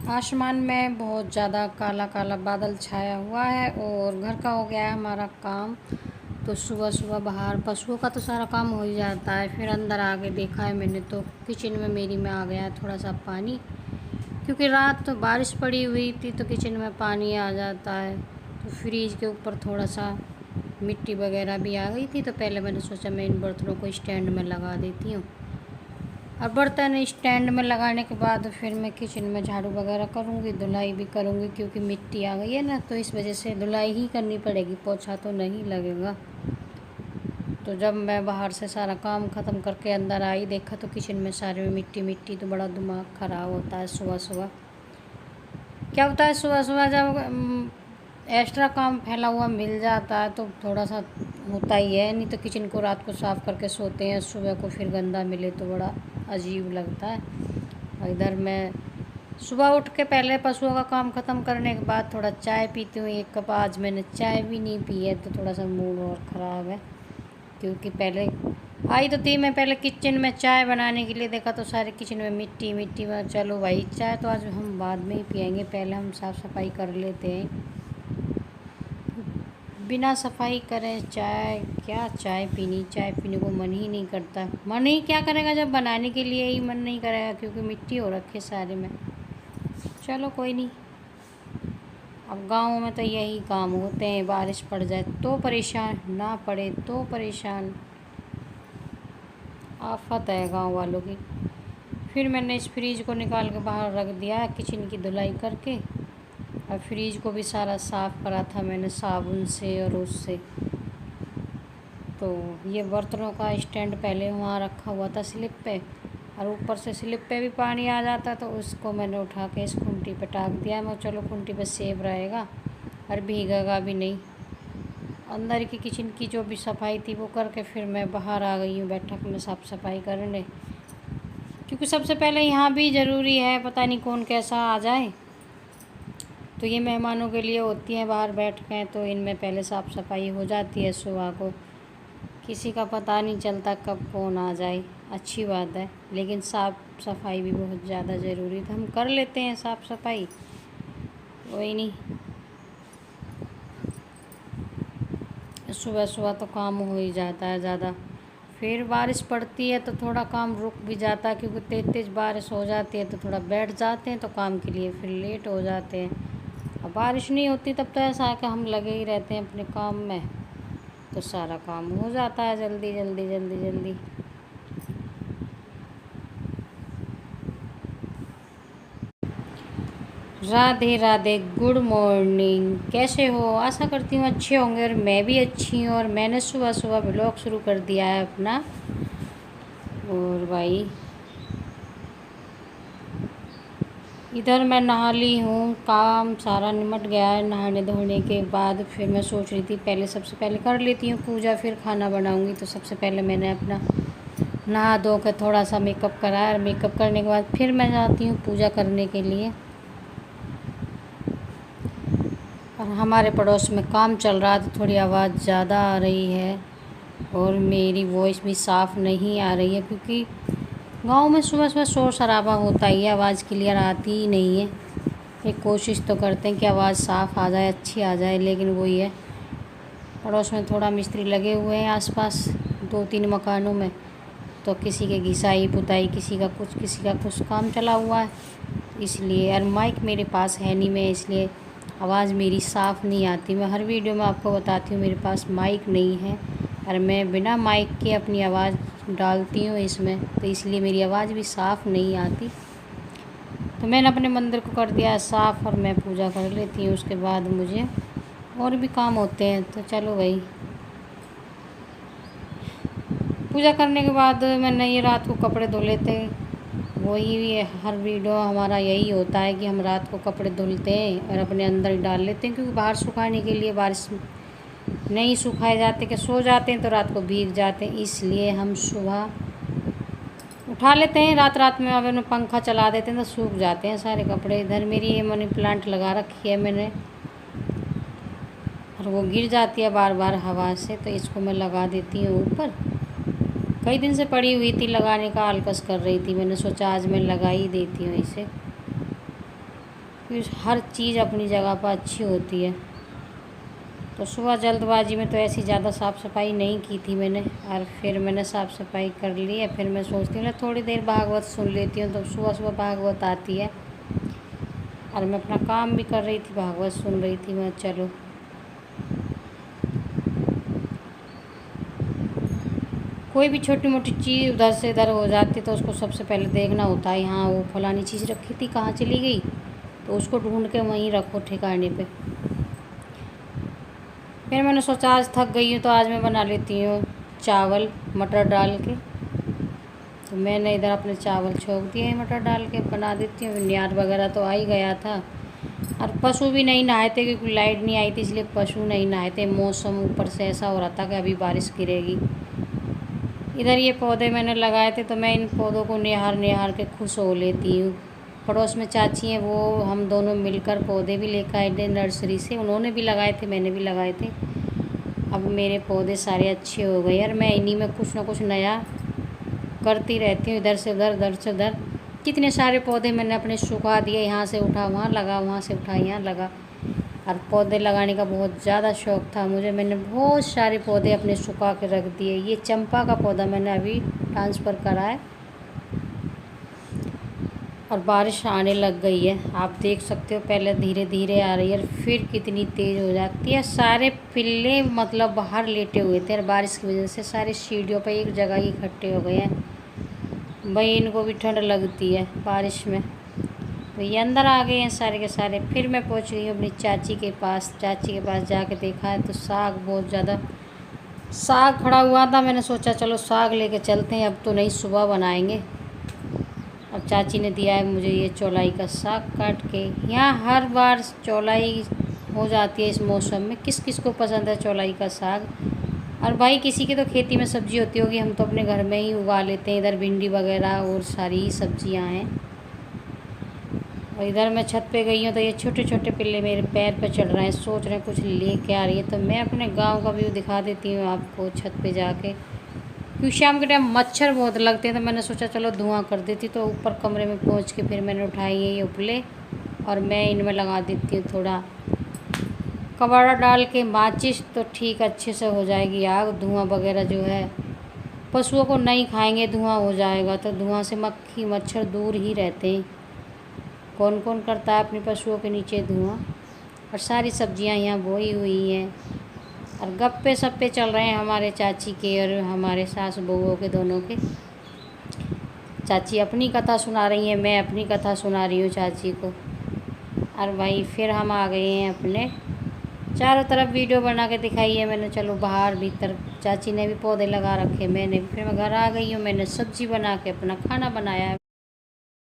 आसमान में बहुत ज़्यादा काला काला बादल छाया हुआ है और घर का हो गया है हमारा काम। तो सुबह सुबह बाहर पशुओं का तो सारा काम हो ही जाता है। फिर अंदर आके देखा है मैंने तो किचन में मेरी में आ गया है थोड़ा सा पानी, क्योंकि रात तो बारिश पड़ी हुई थी तो किचन में पानी आ जाता है। तो फ्रिज के ऊपर थोड़ा सा मिट्टी वगैरह भी आ गई थी, तो पहले मैंने सोचा मैं इन बर्तनों को स्टैंड में लगा देती हूँ। और बर्तन स्टैंड में लगाने के बाद फिर मैं किचन में झाड़ू वगैरह करूँगी, धुलाई भी करूँगी, क्योंकि मिट्टी आ गई है ना, तो इस वजह से धुलाई ही करनी पड़ेगी, पोछा तो नहीं लगेगा। तो जब मैं बाहर से सारा काम ख़त्म करके अंदर आई, देखा तो किचन में सारे में मिट्टी मिट्टी, तो बड़ा दिमाग ख़राब होता है। सुबह सुबह क्या होता है, सुबह सुबह जब एक्स्ट्रा काम फैला हुआ मिल जाता है तो थोड़ा सा होता ही है। नहीं तो किचन को रात को साफ़ करके सोते हैं, सुबह को फिर गंदा मिले तो बड़ा अजीब लगता है। और इधर मैं सुबह उठ के पहले पशुओं का काम ख़त्म करने के बाद थोड़ा चाय पीती हूँ, 1 कप। आज मैंने चाय भी नहीं पी है तो थोड़ा सा मूड और ख़राब है, क्योंकि पहले आई तो थी मैं पहले किचन में चाय बनाने के लिए, देखा तो सारे किचन में मिट्टी मिट्टी में। चलो भाई, चाय तो आज हम बाद में ही पियेंगे, पहले हम साफ़ सफाई कर लेते हैं। बिना सफाई करे चाय क्या, चाय पीने को मन ही नहीं करता। मन ही क्या करेगा जब बनाने के लिए ही मन नहीं करेगा, क्योंकि मिट्टी हो रखी सारे में। चलो कोई नहीं, अब गाँव में तो यही काम होते हैं, बारिश पड़ जाए तो परेशान, ना पड़े तो परेशान। आफत है गांव वालों की। फिर मैंने इस फ्रिज को निकाल के बाहर रख दिया किचन की धुलाई करके। और फ्रिज को भी सारा साफ़ करा था मैंने साबुन से और उससे। तो ये बर्तनों का स्टैंड पहले वहाँ रखा हुआ था स्लिप पे, और ऊपर से स्लिप पे भी पानी आ जाता, तो उसको मैंने उठा के इस खूंटी पे टाक दिया। मैं चलो खूंटी पे सेफ रहेगा और भीगेगा भी नहीं। अंदर की किचन की जो भी सफाई थी वो करके फिर मैं बाहर आ गई हूँ बैठक में साफ़ सफाई करने, क्योंकि सबसे पहले यहाँ भी ज़रूरी है, पता नहीं कौन कैसा आ जाए। तो ये मेहमानों के लिए होती हैं बाहर बैठकें, तो इनमें पहले साफ़ सफाई हो जाती है सुबह को। किसी का पता नहीं चलता कब कौन आ जाए, अच्छी बात है, लेकिन साफ़ सफाई भी बहुत ज़्यादा ज़रूरी है। तो हम कर लेते हैं साफ़ सफाई, कोई नहीं। सुबह सुबह तो काम हो ही जाता है ज़्यादा। फिर बारिश पड़ती है तो थोड़ा काम रुक भी जाता है, क्योंकि तेज़ तेज़ बारिश हो जाती है तो थोड़ा बैठ जाते हैं, तो काम के लिए फिर लेट हो जाते हैं। और बारिश नहीं होती तब तो ऐसा है कि हम लगे ही रहते हैं अपने काम में, तो सारा काम हो जाता है जल्दी जल्दी जल्दी जल्दी। Radhe Radhe, good morning. कैसे हो? आशा करती हूँ अच्छे होंगे, और मैं भी अच्छी हूँ। और मैंने सुबह सुबह ब्लॉग शुरू कर दिया है अपना। और भाई इधर मैं नहा ली हूँ, काम सारा निमट गया है। नहाने धोने के बाद फिर मैं सोच रही थी पहले सबसे पहले कर लेती हूँ पूजा, फिर खाना बनाऊँगी। तो सबसे पहले मैंने अपना नहा धो कर थोड़ा सा मेकअप करा, और मेकअप करने के बाद फिर मैं जाती हूँ पूजा करने के लिए। और हमारे पड़ोस में काम चल रहा है तो थोड़ी आवाज़ ज़्यादा आ रही है, और मेरी वॉइस भी साफ़ नहीं आ रही है, क्योंकि गांव में सुबह सुबह शोर शराबा होता ही है, आवाज़ क्लियर आती ही नहीं है। एक कोशिश तो करते हैं कि आवाज़ साफ़ आ जाए, अच्छी आ जाए, लेकिन वही है, पड़ोस में थोड़ा मिस्त्री लगे हुए हैं आसपास 2-3 मकानों में, तो किसी के घिसाई पुताई, किसी का कुछ काम चला हुआ है, इसलिए। और माइक मेरे पास है नहीं, मैं इसलिए आवाज़ मेरी साफ़ नहीं आती। मैं हर वीडियो में आपको बताती हूँ मेरे पास माइक नहीं है, और मैं बिना माइक के अपनी आवाज़ डालती हूँ इसमें, तो इसलिए मेरी आवाज़ भी साफ़ नहीं आती। तो मैंने अपने मंदिर को कर दिया साफ़, और मैं पूजा कर लेती हूँ। उसके बाद मुझे और भी काम होते हैं, तो चलो भाई। पूजा करने के बाद मैंने ये रात को कपड़े धो लेते, वही हर वीडियो हमारा यही होता है कि हम रात को कपड़े धुलते हैं और अपने अंदर ही डाल लेते हैं, क्योंकि बाहर सुखाने के लिए बारिश नहीं सुखाए जाते, कि सो जाते हैं तो रात को भीग जाते हैं, इसलिए हम सुबह उठा लेते हैं। रात रात में अगर पंखा चला देते हैं तो सूख जाते हैं सारे कपड़े। इधर मेरी ये मनी प्लांट लगा रखी है मैंने, और वो गिर जाती है बार बार हवा से, तो इसको मैं लगा देती हूँ ऊपर। कई दिन से पड़ी हुई थी, लगाने का आलकस कर रही थी, मैंने सोचा आज मैं लगा ही देती हूँ इसे। क्योंकि हर चीज़ अपनी जगह पर अच्छी होती है। तो सुबह जल्दबाजी में तो ऐसी ज़्यादा साफ़ सफाई नहीं की थी मैंने, और फिर मैंने साफ़ सफाई कर ली है। फिर मैं सोचती हूँ ना थोड़ी देर भागवत सुन लेती हूँ, तो सुबह सुबह भागवत आती है और मैं अपना काम भी कर रही थी, भागवत सुन रही थी मैं। चलो कोई भी छोटी मोटी चीज़ उधर से इधर हो जाती तो उसको सबसे पहले देखना होता है, हाँ वो फलानी चीज़ रखी थी कहाँ चली गई, तो उसको ढूंढ के वहीं रखो ठिकाने पे। फिर मैंने सोचा आज थक गई हूँ तो आज मैं बना लेती हूँ चावल मटर डाल के। तो मैंने इधर अपने चावल छोंक दिए मटर डाल के, बना देती हूँ। नियार वगैरह तो आ ही गया था, और पशु भी नहीं नहाए थे क्योंकि लाइट नहीं आई थी, इसलिए पशु नहीं नहाए थे। मौसम ऊपर से ऐसा हो रहा था कि अभी बारिश गिरेगी। इधर ये पौधे मैंने लगाए थे, तो मैं इन पौधों को निहार निहार के खुश हो लेती हूँ। पड़ोस में चाची हैं, वो हम दोनों मिलकर पौधे भी लेकर आए थे नर्सरी से। उन्होंने भी लगाए थे, मैंने भी लगाए थे। अब मेरे पौधे सारे अच्छे हो गए, और मैं इन्हीं में कुछ ना कुछ नया करती रहती हूँ, इधर से उधर उधर से उधर। कितने सारे पौधे मैंने अपने सुखा दिए, यहाँ से उठा वहाँ लगा, वहाँ से उठा यहाँ लगा। और पौधे लगाने का बहुत ज़्यादा शौक़ था मुझे, मैंने बहुत सारे पौधे अपने सुखा के रख दिए। ये चंपा का पौधा मैंने अभी ट्रांसफ़र करा है, और बारिश आने लग गई है, आप देख सकते हो। पहले धीरे धीरे आ रही है, फिर कितनी तेज़ हो जाती है। सारे पिल्ले मतलब बाहर लेटे हुए थे, और बारिश की वजह से सारे सीढ़ियों पर एक जगह ही इकट्ठे हो गए हैं। भाई इनको भी ठंड लगती है बारिश में, तो ये अंदर आ गए हैं सारे के सारे। फिर मैं पहुंच गई हूँ अपनी चाची के पास। चाची के पास जाके देखा है तो साग, बहुत ज़्यादा साग खड़ा हुआ था। मैंने सोचा चलो साग लेके चलते हैं, अब तो नहीं सुबह बनाएंगे। और चाची ने दिया है मुझे ये चौलाई का साग काट के। यहाँ हर बार चौलाई हो जाती है इस मौसम में। किस किस को पसंद है चौलाई का साग। और भाई किसी की तो खेती में सब्ज़ी होती होगी, हम तो अपने घर में ही उगा लेते हैं। इधर भिंडी वगैरह और सारी ही सब्जियां हैं। और इधर मैं छत पे गई हूँ तो ये छोटे छोटे पिल्ले मेरे पैर पे चढ़ रहे हैं, सोच रहे हैं कुछ लेके आ रही है। तो मैं अपने गांव का व्यू दिखा देती हूँ आपको छत पे जाके, क्योंकि शाम के टाइम मच्छर बहुत लगते हैं। तो मैंने सोचा चलो धुआं कर देती। तो ऊपर कमरे में पहुँच के फिर मैंने उठाई है ये उपले, और मैं इनमें लगा देती हूँ थोड़ा कबाड़ा डाल के माचिस, तो ठीक अच्छे से हो जाएगी आग। धुआं वगैरह जो है पशुओं को नहीं खाएंगे, धुआं हो जाएगा, तो धुआं से मक्खी मच्छर दूर ही रहते हैं। कौन कौन करता है अपने पशुओं के नीचे धुआं। और सारी सब्जियां यहाँ बोई हुई हैं, और गप्पे सप्पे चल रहे हैं हमारे चाची के और हमारे सास बहुओं के, दोनों के। चाची अपनी कथा सुना रही हैं, मैं अपनी कथा सुना रही हूँ चाची को। और भाई फिर हम आ गए हैं अपने, चारों तरफ वीडियो बना के दिखाई है मैंने। चलो बाहर भीतर चाची ने भी पौधे लगा रखे, मैंने भी। फिर मैं घर आ गई हूँ, मैंने सब्ज़ी बना के अपना खाना बनाया है।